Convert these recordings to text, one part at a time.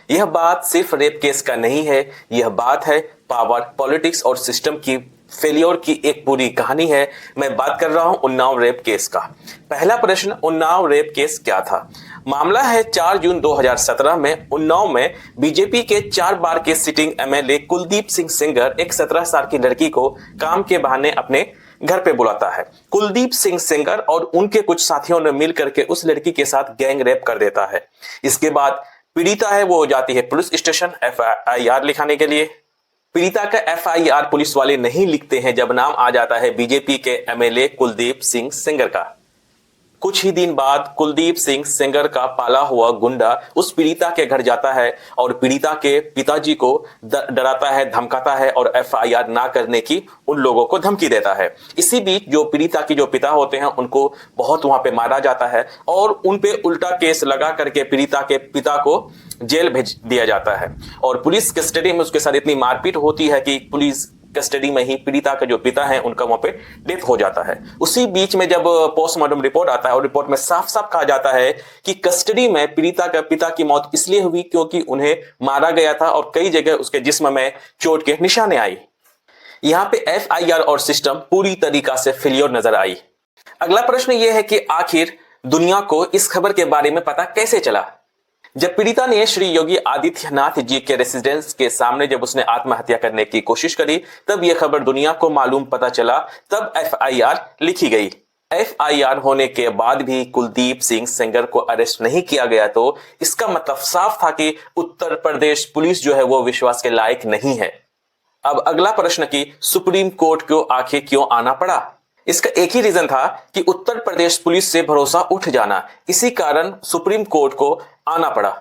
यह बात सिर्फ रेप केस का नहीं है, यह बात है पावर, पॉलिटिक्स और सिस्टम की फेलियर की एक पूरी कहानी है। मैं बात कर रहा हूं उन्नाव रेप केस का। पहला प्रश्न, उन्नाव रेप केस क्या था? मामला है 4 जून 2017 में उन्नाव में बीजेपी के 4 बार के सिटिंग एमएलए कुलदीप सिंह सेंगर एक 17 साल की लड़की को काम के बहाने अपने घर पे बुलाता है। कुलदीप सिंह सेंगर और उनके कुछ साथियों ने मिलकर के उस लड़की के साथ गैंग रेप कर देता है। इसके बाद पीड़िता है वो जाती है पुलिस स्टेशन एफआईआर लिखाने के लिए। पीड़िता का एफआईआर पुलिस वाले नहीं लिखते हैं जब नाम आ जाता है बीजेपी के एमएलए कुलदीप सिंह सेंगर का। कुछ ही दिन बाद कुलदीप सिंह सेंगर का पाला हुआ गुंडा उस पीड़िता के घर जाता है और पीड़िता के पिताजी को डराता है, धमकाता है और एफआईआर ना करने की उन लोगों को धमकी देता है। इसी बीच जो पीड़िता की जो पिता होते हैं उनको बहुत वहां पे मारा जाता है और उन पे उल्टा केस लगा करके पीड़िता के पिता को जेल भेज दिया जाता है और पुलिस कस्टडी में उसके साथ इतनी मारपीट होती है कि पुलिस कस्टडी में ही पीड़िता का जो पिता है उनका वहां पे डेथ हो जाता है। उसी बीच में जब पोस्टमार्टम रिपोर्ट आता है और रिपोर्ट में साफ साफ कहा जाता है कि कस्टडी में पीड़िता का पिता की मौत इसलिए हुई क्योंकि उन्हें मारा गया था और कई जगह उसके जिस्म में चोट के निशाने आई। यहां पे एफआईआर और सिस्टम पूरी तरीका से फेलियर नजर आई। अगला प्रश्न यह है कि आखिर दुनिया को इस खबर के बारे में पता कैसे चला? जब पीड़िता ने श्री योगी आदित्यनाथ जी के रेसिडेंस के सामने जब उसने आत्महत्या करने की कोशिश करी तब यह खबर दुनिया को मालूम पता चला, तब एफआईआर लिखी गई। एफआईआर होने के बाद भी कुलदीप सिंह सेंगर को अरेस्ट नहीं किया गया तो इसका मतलब साफ था कि उत्तर प्रदेश पुलिस जो है वो विश्वास के लायक नहीं है। अब अगला प्रश्न कि सुप्रीम कोर्ट को आखिर क्यों आना पड़ा? इसका एक ही रीजन था कि उत्तर प्रदेश पुलिस से भरोसा उठ जाना। इसी कारण सुप्रीम कोर्ट को आना पड़ा।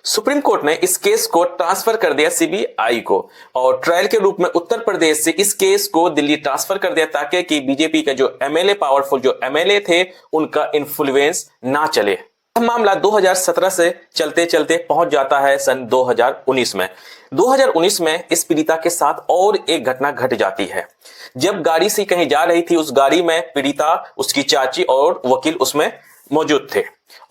सुप्रीम कोर्ट ने इस केस को ट्रांसफर कर दिया सीबीआई को और ट्रायल के रूप में उत्तर प्रदेश से इस केस को दिल्ली ट्रांसफर कर दिया ताकि कि बीजेपी का जो एमएलए, पावरफुल जो एमएलए थे, उनका इन्फ्लुएंस ना चले। मामला 2017 से चलते चलते पहुंच जाता है सन 2019 में। 2019 में इस पीड़िता के साथ और एक घटना घट जाती है। जब गाड़ी से कहीं जा रही थी, उस गाड़ी में पीड़िता, उसकी चाची और वकील उसमें मौजूद थे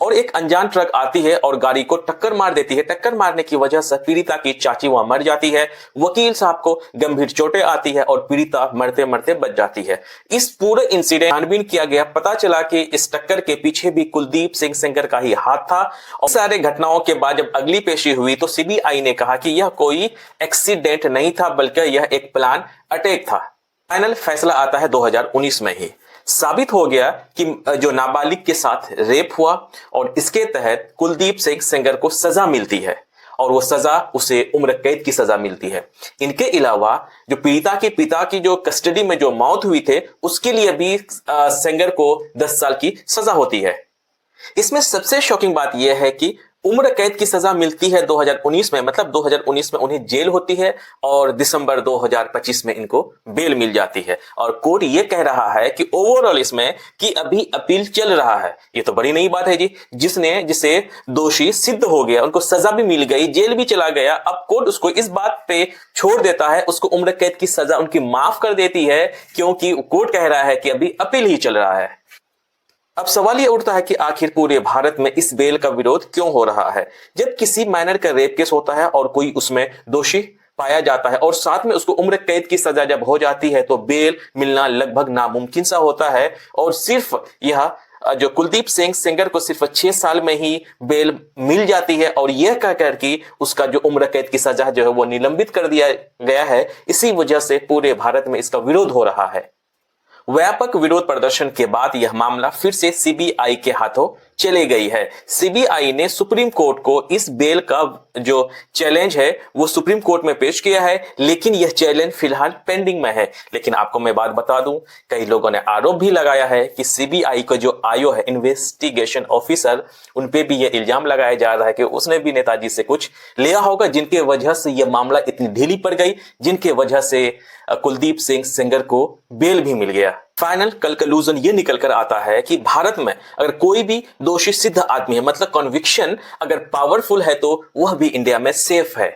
और एक अनजान ट्रक आती है और गाड़ी को टक्कर मार देती है। टक्कर मारने की वजह से पीड़िता की चाची वहां मर जाती है, वकील साहब को गंभीर चोटें आती है और पीड़िता मरते मरते बच जाती है। इस पूरे इंसिडेंट छानबीन किया गया, पता चला कि इस टक्कर के पीछे भी कुलदीप सिंह सेंगर का ही हाथ था। और सारे घटनाओं के बाद जब अगली पेशी हुई तो सीबीआई ने कहा कि यह कोई एक्सीडेंट नहीं था बल्कि यह एक प्लान अटैक था। फाइनल फैसला आता है 2019 में ही। साबित हो गया कि जो नाबालिग के साथ रेप हुआ और इसके तहत कुलदीप सिंह सेंगर को सजा मिलती है और वो सजा उसे उम्र कैद की सजा मिलती है। इनके अलावा जो पीड़िता के पिता की जो कस्टडी में जो मौत हुई थे उसके लिए भी सेंगर को 10 साल की सजा होती है। इसमें सबसे शॉकिंग बात यह है कि उम्र कैद की सजा मिलती है 2019 में, मतलब 2019 में उन्हें जेल होती है और दिसंबर 2025 में इनको बेल मिल जाती है। और कोर्ट ये कह रहा है कि ओवरऑल इसमें कि अभी अपील चल रहा है। ये तो बड़ी नई बात है जी, जिसे दोषी सिद्ध हो गया, उनको सजा भी मिल गई, जेल भी चला गया। अब कोर्ट उसको इस बात पे छोड़ देता है, उसको उम्र कैद की सजा उनकी माफ कर देती है क्योंकि कोर्ट कह रहा है कि अभी अपील ही चल रहा है। अब सवाल ये उठता है कि आखिर पूरे भारत में इस बेल का विरोध क्यों हो रहा है? जब किसी माइनर का रेप केस होता है और कोई उसमें दोषी पाया जाता है और साथ में उसको उम्र कैद की सजा जब हो जाती है तो बेल मिलना लगभग नामुमकिन सा होता है। और सिर्फ यह जो कुलदीप सिंह सेंगर को सिर्फ 6 साल में ही बेल मिल जाती है और यह कहकर कि उसका जो उम्र कैद की सजा जो है वो निलंबित कर दिया गया है। इसी वजह से पूरे भारत में इसका विरोध हो रहा है। व्यापक विरोध प्रदर्शन के बाद यह मामला फिर से सीबीआई के हाथों चली गई है। सीबीआई ने सुप्रीम कोर्ट को इस बेल का जो चैलेंज है वो सुप्रीम कोर्ट में पेश किया है, लेकिन यह चैलेंज फिलहाल पेंडिंग में है। लेकिन आपको मैं बात बता दूं, कई लोगों ने आरोप भी लगाया है कि सीबीआई का जो आईओ है, इन्वेस्टिगेशन ऑफिसर, उन पे भी यह इल्जाम लगाया जा रहा है कि उसने भी नेताजी से कुछ लिया होगा, जिनके वजह से यह मामला इतनी ढीली पड़ गई, जिनके वजह से कुलदीप सिंह सेंगर को बेल भी मिल गया। फाइनल कंक्लूजन ये निकल कर आता है कि भारत में अगर कोई भी दोषी सिद्ध आदमी है, मतलब कन्विक्शन अगर पावरफुल है, तो वह भी इंडिया में सेफ है।